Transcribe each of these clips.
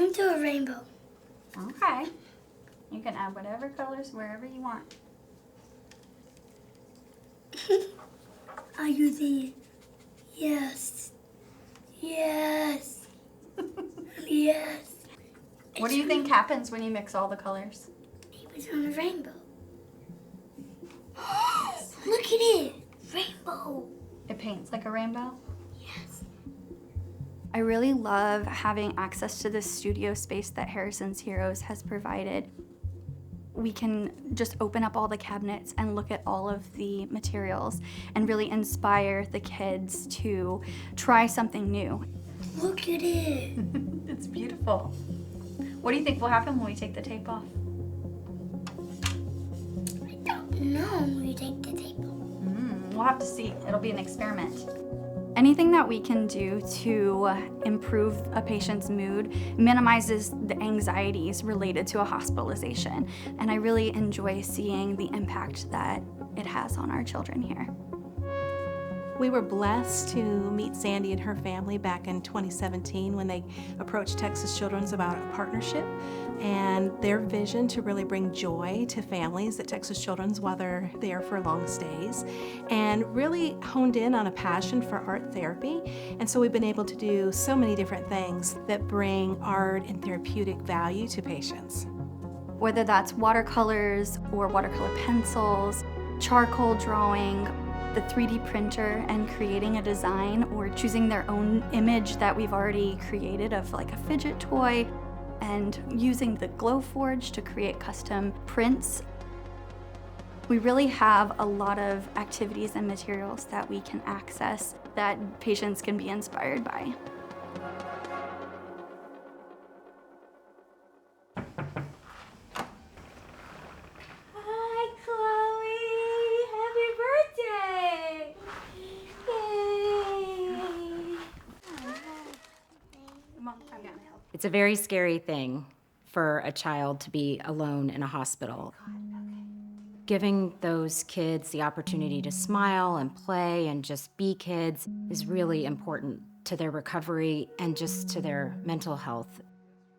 I'm to a rainbow. Okay. You can add whatever colors wherever you want. Are you there? Yes. Yes. Yes. What do you think happens when you mix all the colors? It was on a rainbow. Look at it. Rainbow. It paints like a rainbow? Yes. I really love having access to this studio space that Harrison's Heroes has provided. We can just open up all the cabinets and look at all of the materials and really inspire the kids to try something new. Look at it. It's beautiful. What do you think will happen when we take the tape off? I don't know when we take the tape off. We'll have to see. It'll be an experiment. Anything that we can do to improve a patient's mood minimizes the anxieties related to a hospitalization. And I really enjoy seeing the impact that it has on our children here. We were blessed to meet Sandy and her family back in 2017 when they approached Texas Children's about a partnership and their vision to really bring joy to families at Texas Children's while they're there for long stays, and really honed in on a passion for art therapy. And so we've been able to do so many different things that bring art and therapeutic value to patients. Whether that's watercolors or watercolor pencils, charcoal drawing, the 3D printer and creating a design, or choosing their own image that we've already created of like a fidget toy, and using the Glowforge to create custom prints. We really have a lot of activities and materials that we can access that patients can be inspired by. Hi, Chloe! Happy birthday! Yay! Come on, I'm gonna help. It's a very scary thing for a child to be alone in a hospital. Giving those kids the opportunity to smile and play and just be kids is really important to their recovery and just to their mental health.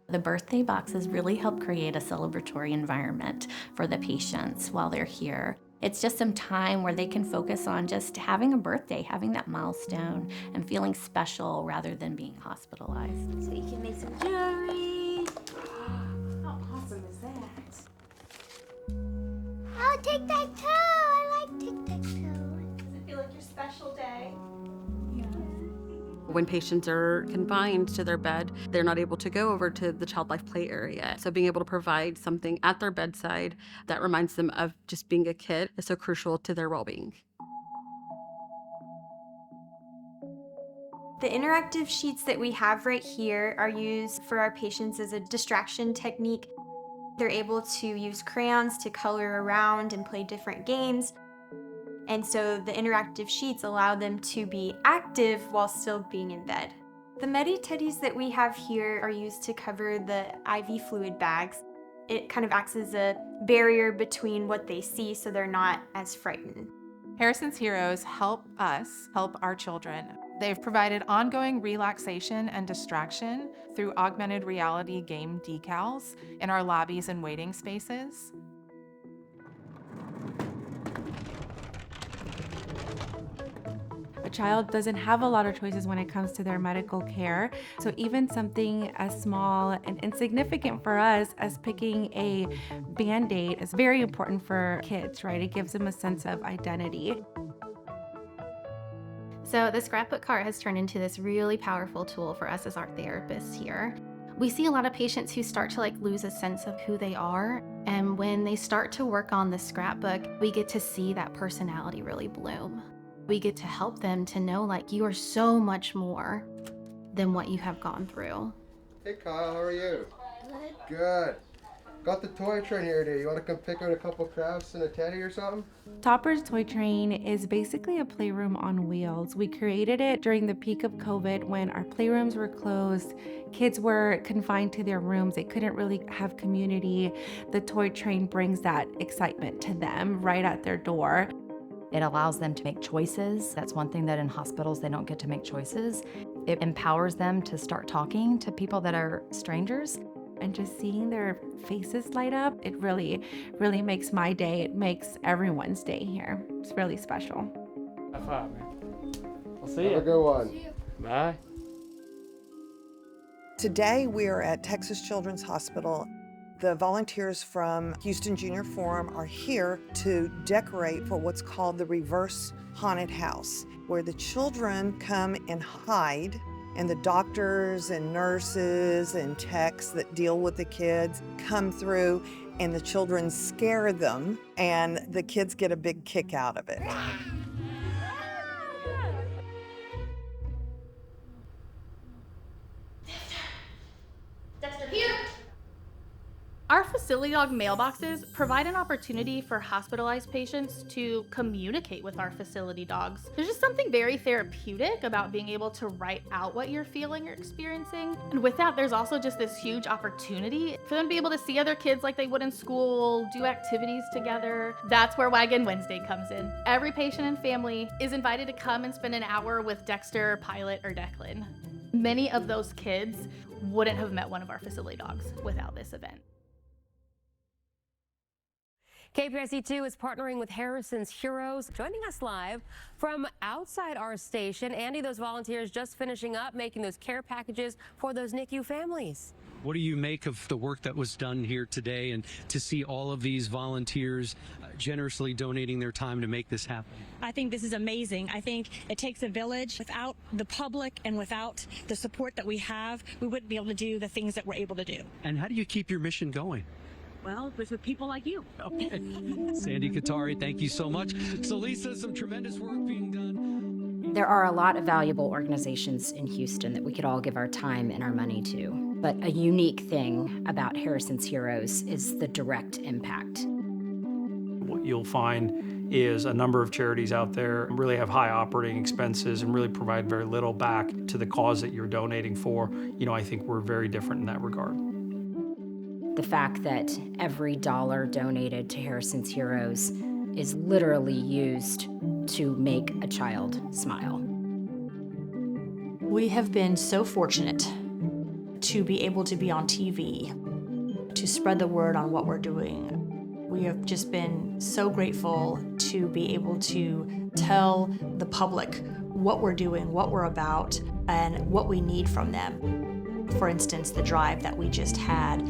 The birthday boxes really help create a celebratory environment for the patients while they're here. It's just some time where they can focus on just having a birthday, having that milestone, and feeling special rather than being hospitalized. So you can make some jewelry. How awesome is that? Oh, tic-tac-toe. I like tic-tac-toe. Does it feel like your special day? When patients are confined to their bed, they're not able to go over to the child life play area. So being able to provide something at their bedside that reminds them of just being a kid is so crucial to their well-being. The interactive sheets that we have right here are used for our patients as a distraction technique. They're able to use crayons to color around and play different games. And so the interactive sheets allow them to be active while still being in bed. The Medi Teddies that we have here are used to cover the IV fluid bags. It kind of acts as a barrier between what they see so they're not as frightened. Harrison's Heroes help us help our children. They've provided ongoing relaxation and distraction through augmented reality game decals in our lobbies and waiting spaces. A child doesn't have a lot of choices when it comes to their medical care. So even something as small and insignificant for us as picking a Band-Aid is very important for kids, right? It gives them a sense of identity. So the scrapbook cart has turned into this really powerful tool for us as art therapists here. We see a lot of patients who start to lose a sense of who they are, and when they start to work on the scrapbook, we get to see that personality really bloom. We get to help them to know you are so much more than what you have gone through. Hey Kyle, how are you? Good. Got the toy train here today. You want to come pick out a couple crafts and a teddy or something? Topper's Toy Train is basically a playroom on wheels. We created it during the peak of COVID when our playrooms were closed. Kids were confined to their rooms. They couldn't really have community. The toy train brings that excitement to them right at their door. It allows them to make choices. That's one thing that in hospitals they don't get to make choices. It empowers them to start talking to people that are strangers. And just seeing their faces light up, it really, really makes my day. It makes everyone's day here. It's really special. High five, man. I'll see you. Have a good one. Bye. Today we are at Texas Children's Hospital. The volunteers from Houston Junior Forum are here to decorate for what's called the reverse haunted house, where the children come and hide, and the doctors and nurses and techs that deal with the kids come through, and the children scare them, and the kids get a big kick out of it. Our facility dog mailboxes provide an opportunity for hospitalized patients to communicate with our facility dogs. There's just something very therapeutic about being able to write out what you're feeling or experiencing. And with that, there's also just this huge opportunity for them to be able to see other kids like they would in school, do activities together. That's where Wagon Wednesday comes in. Every patient and family is invited to come and spend an hour with Dexter, Pilot, or Declan. Many of those kids wouldn't have met one of our facility dogs without this event. KPIC2 is partnering with Harrison's Heroes. Joining us live from outside our station, Andy, those volunteers just finishing up making those care packages for those NICU families. What do you make of the work that was done here today, and to see all of these volunteers generously donating their time to make this happen? I think this is amazing. I think it takes a village. Without the public and without the support that we have, we wouldn't be able to do the things that we're able to do. And how do you keep your mission going? Well, with people like you. Okay. Sandy Kothari, thank you so much. So Lisa, some tremendous work being done. There are a lot of valuable organizations in Houston that we could all give our time and our money to. But a unique thing about Harrison's Heroes is the direct impact. What you'll find is a number of charities out there really have high operating expenses and really provide very little back to the cause that you're donating for. I think we're very different in that regard. The fact that every dollar donated to Harrison's Heroes is literally used to make a child smile. We have been so fortunate to be able to be on TV, to spread the word on what we're doing. We have just been so grateful to be able to tell the public what we're doing, what we're about, and what we need from them. For instance, the drive that we just had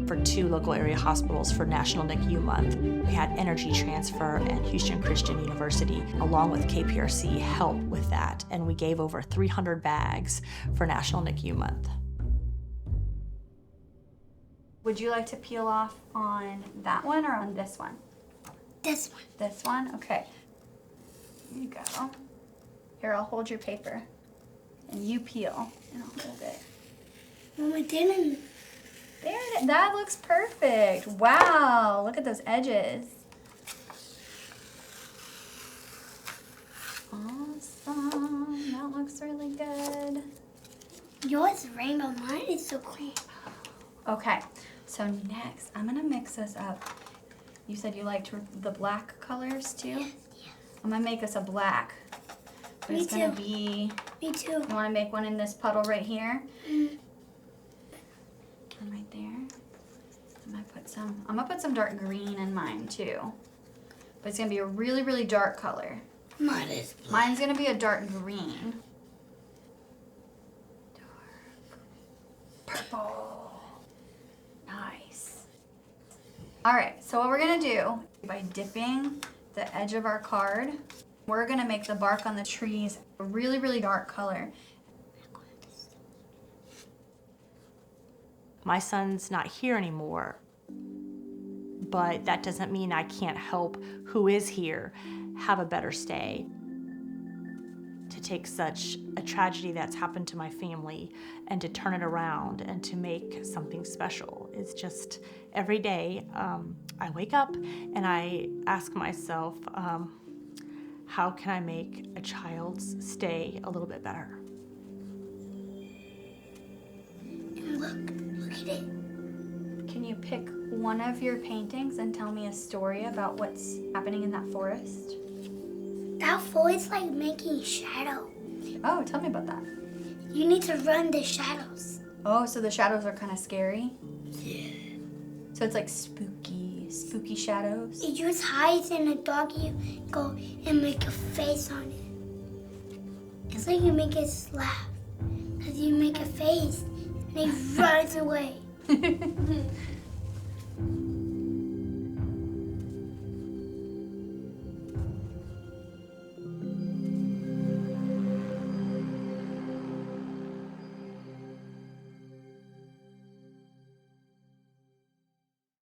for 2 local area hospitals for National NICU Month. We had Energy Transfer and Houston Christian University, along with KPRC, help with that, and we gave over 300 bags for National NICU Month. Would you like to peel off on that one or on this one? This one. This one? Okay. Here you go. Here, I'll hold your paper. And you peel, and I'll hold it. Mama didn't. There it is. That looks perfect. Wow, look at those edges. Awesome. That looks really good. Yours is rainbow. Mine is so clean. Okay, so next, I'm gonna mix this up. You said you liked the black colors too? Yes. I'm gonna make us a black. Me It's gonna too. be. Me too. You wanna make one in this puddle right here? Mm. And right there. I'm gonna put some dark green in mine too. But it's gonna be a really, really dark color. Mine is black. Mine's gonna be a dark green. Dark purple. Nice. All right, so what we're gonna do, by dipping the edge of our card, we're gonna make the bark on the trees a really, really dark color. My son's not here anymore, but that doesn't mean I can't help who is here have a better stay. To take such a tragedy that's happened to my family and to turn it around and to make something special is just every day. I wake up and I ask myself, how can I make a child's stay a little bit better? Look at it. Can you pick one of your paintings and tell me a story about what's happening in that forest? That forest like making shadow. Oh, tell me about that. You need to run the shadows. Oh, so the shadows are kind of scary? Yeah. So it's like spooky shadows? It just hides in a dog, you go and make a face on it. It's like you make it laugh. Because you make a face and it runs away.